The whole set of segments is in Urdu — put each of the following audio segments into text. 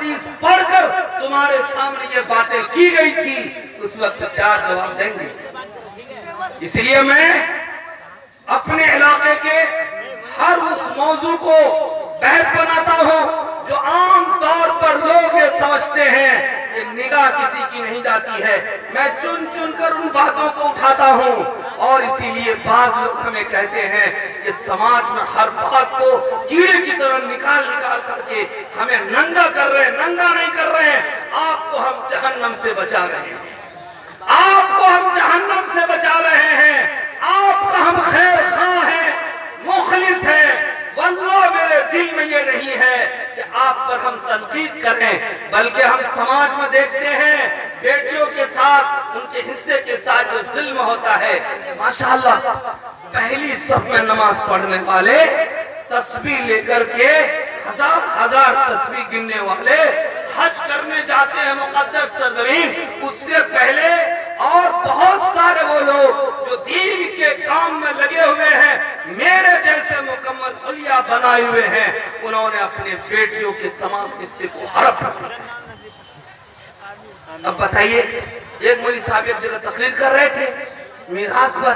حدیث پڑھ کر تمہارے سامنے یہ باتیں کی گئی تھی، اس وقت 4 جواب دیں گے۔ اس لیے میں اپنے علاقے کے ہر اس موضوع کو بحث بناتا ہوں جو عام طور پر لوگ یہ سمجھتے ہیں کہ نگاہ کسی کی نہیں جاتی ہے، میں چن چن کر ان باتوں کو اٹھاتا ہوں۔ اور اسی لیے بعض لوگ ہمیں کہتے ہیں کہ سماج میں ہر بات کو کیڑے کی طرح نکال کر کے ہمیں ننگا کر رہے ہیں۔ ننگا نہیں کر رہے ہیں، آپ کو ہم جہنم سے بچا رہے ہیں، آپ کو ہم جہنم سے بچا رہے ہیں، آپ کا ہم خیر خواہ ہیں، مخلص ہیں۔ واللہ میرے دل میں یہ نہیں ہے کہ آپ پر ہم تنقید کریں، بلکہ ہم سماج میں دیکھتے ہیں بیٹیوں کے ساتھ، ان کے حصے کے ساتھ جو ظلم ہوتا ہے۔ ماشاءاللہ پہلی صف میں نماز پڑھنے والے، تسبیح لے کر کے ہزار تسبیح گننے والے حج کرنے جاتے ہیں مقدس سرزمین، اس سے پہلے اور بہت سارے وہ لوگ جو دین کے کام میں لگے ہوئے ہیں، میرے جیسے مکمل حلیہ بنائے ہوئے ہیں، انہوں نے اپنے بیٹیوں کے تمام حصے کو ہڑپ رکھا۔ اب بتائیے، ایک مولوی صاحب ایک جگہ تقریر کر رہے تھے میراث پر،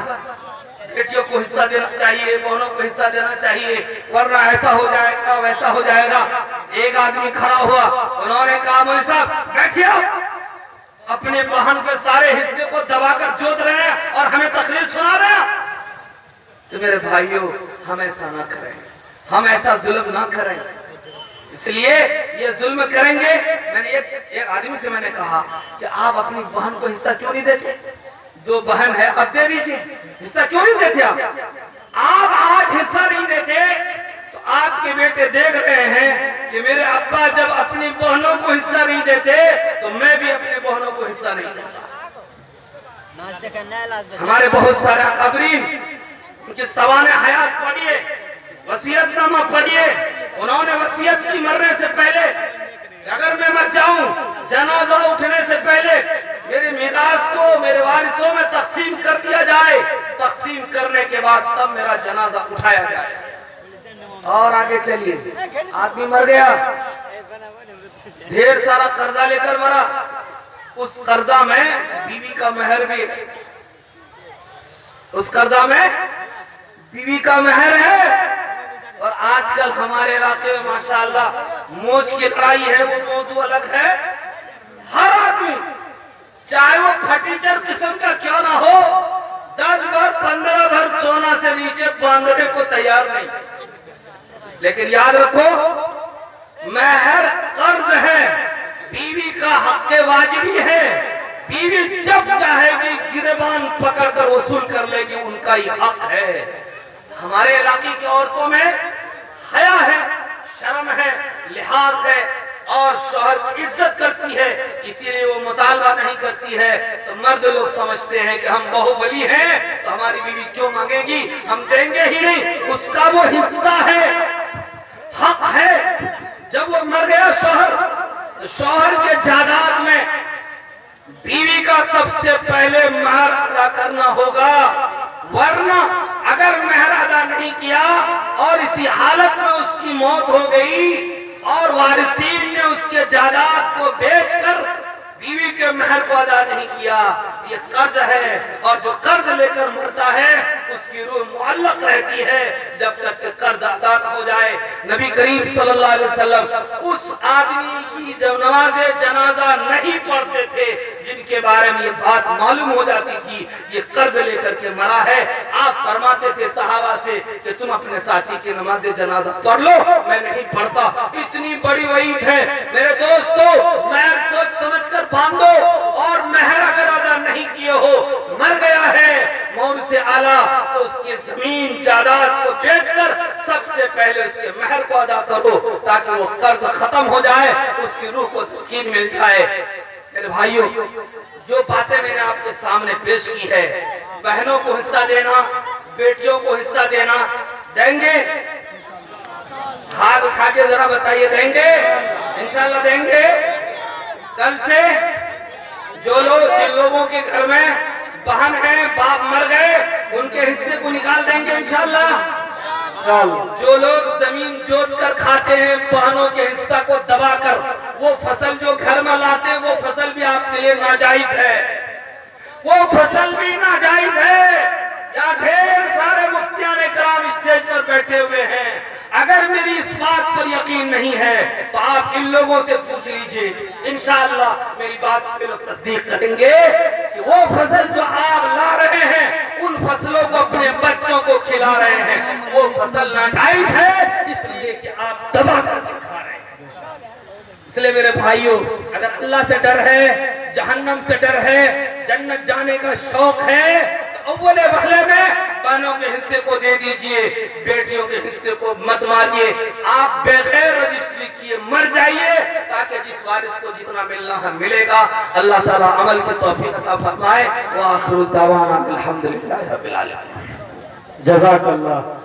بیٹیوں کو حصہ دینا چاہیے، بہنوں کو حصہ دینا چاہیے، ورنہ ایسا ہو جائے گا ویسا ہو جائے گا۔ ایک آدمی کھڑا ہوا، انہوں نے کہا مولوی صاحب بیٹھیے، آپ اپنے بہن کے سارے حصے کو دبا کر جوت رہے ہیں اور ہمیں تقریر سنا رہے ہیں۔ تو میرے بھائیوں، ہم ایسا نہ کریں، ہم ایسا ظلم نہ کریں۔ اس لیے یہ ظلم کریں گے، میں نے ایک آدمی سے میں نے کہا کہ آپ اپنی بہن کو حصہ کیوں نہیں دیتے؟ 2 بہن ہے، اب دے دیجئے، حصہ کیوں نہیں دیتے آپ آج حصہ نہیں دیتے تو آپ کے بیٹے دیکھ رہے ہیں کہ میرے ابا جب اپنی بہنوں کو حصہ نہیں دیتے تو میں بھی اپنے بہنوں کو حصہ نہیں دیتا۔ ہمارے بہت سارے اکابرین، ان کی سوانح حیات پڑھیے، وصیت نامہ پڑھیے، انہوں نے وصیت کی مرنے سے پہلے کہ اگر میں مر جاؤں، جنازہ اٹھنے سے پہلے میرے میراث کو میرے وارثوں میں تقسیم کر دیا جائے، تقسیم کرنے کے بعد تب میرا جنازہ اٹھایا جائے۔ اور آگے چلیے، آدمی مر گیا، ڈھیر سارا قرضہ لے کر مرا، اس قرضہ میں بیوی کا مہر بھی، اس قرضہ میں بیوی کا مہر ہے۔ اور آج کل ہمارے علاقے میں ماشاءاللہ موج کی لڑائی ہے، وہ موضوع الگ ہے۔ ہر آدمی چاہے وہ پھٹیچر قسم کا کیوں نہ ہو، 10 بھر 15 بھر سونا سے نیچے باندھنے کو تیار نہیں۔ لیکن یاد رکھو، مہر قرض ہے، بیوی کا حق واجبی ہے، بیوی جب چاہے گی گریبان پکڑ کر وصول کر لے گی، ان کا ہی حق ہے۔ ہمارے علاقے کی عورتوں میں حیا ہے، شرم ہے، لحاظ ہے، اور شوہر کی عزت کرتی ہے، اسی لیے وہ مطالبہ نہیں کرتی ہے۔ تو مرد لوگ سمجھتے ہیں کہ ہم بہو بلی ہیں تو ہماری بیوی کیوں مانگے گی، ہم دیں گے ہی نہیں، اس کا وہ حصہ ہے، حق ہے۔ جب وہ مر گیا شوہر، تو شوہر کے جائیداد میں بیوی کا سب سے پہلے مہر ادا کرنا ہوگا، ورنہ اگر مہر ادا نہیں کیا اور اسی حالت میں اس کی موت ہو گئی اور وارثین نے اس کے جائیداد کو بیچ کر بیوی کے مہر کو ادا نہیں کیا، یہ قرض ہے، اور جو قرض لے کر مرتا ہے اس کی روح معلق رہتی ہے جب تک کہ قرض ادا ہو جائے۔ نبی کریم صلی اللہ علیہ وسلم اس آدمی کی جب نماز جنازہ نہیں پڑھتے تھے جن کے بارے میں یہ بات معلوم ہو جاتی تھی یہ قرض لے کر کے مرا ہے، آپ فرماتے تھے صحابہ سے کہ تم اپنے ساتھی کی نماز جنازہ پڑھ لو، میں نہیں پڑھتا۔ اتنی بڑی وعید ہے میرے دوستو، مہر سوچ سمجھ کر باندھو، اور مہر اگر ادا نہیں کیے ہو، مر گیا ہے مور سے اعلیٰ، تو اس کی زمین جائیداد کو بیچ کر سب سے پہلے اس کے مہر کو ادا کرو تاکہ وہ قرض ختم ہو جائے، اس کی روح کو تسکین مل جائے۔ میرے بھائیوں، جو باتیں میں نے آپ کے سامنے پیش کی ہے، بہنوں کو حصہ دینا، بیٹیوں کو حصہ دینا، دیں گے؟ ہاتھ اٹھا کے ذرا بتائیے، دیں گے؟ انشاءاللہ دیں گے۔ کل سے جو لوگ جن لوگوں کے گھر میں بہن ہیں، باپ مر گئے، ان کے حصے کو نکال دیں گے انشاءاللہ۔ جو لوگ زمین جوت کر کھاتے ہیں بہنوں کے حصہ کو دبا کر، وہ فصل جو گھر میں لاتے ہیں وہ فصل بھی آپ کے لیے ناجائز ہے، وہ فصل بھی ناجائز ہے۔ یا ڈھیر سارے مفتیان کرام اسٹیج پر بیٹھے ہوئے ہیں، اگر میری اس بات پر یقین نہیں ہے تو آپ ان لوگوں سے پوچھ لیجئے، انشاءاللہ میری بات کے لوگ تصدیق کریں گے کہ وہ فصل جو آپ لا رہے ہیں ان فصلوں کو اپنے بچوں کو کھلا رہے ہیں، وہ فصل ناجائز ہے اس لیے کہ آپ دبا کر کے کھا رہے ہیں۔ اس لئے میرے بھائیوں، اگر اللہ سے ڈر ہے، جہنم سے ڈر ہے، جنت جانے کا شوق ہے، تو اول وہلے میں بہنوں کے حصے کو دے دیجئے، بیٹیوں کے حصے کو مت ماریے، آپ بغیر رجسٹری کیے مر جائیے تاکہ جس وارث کو جتنا ملنا ہے ملے گا۔ اللہ تعالیٰ عمل کی توفیق عطا فرمائے۔ وآخر دعوانا الحمدللہ رب العالمین۔ جزاک اللہ۔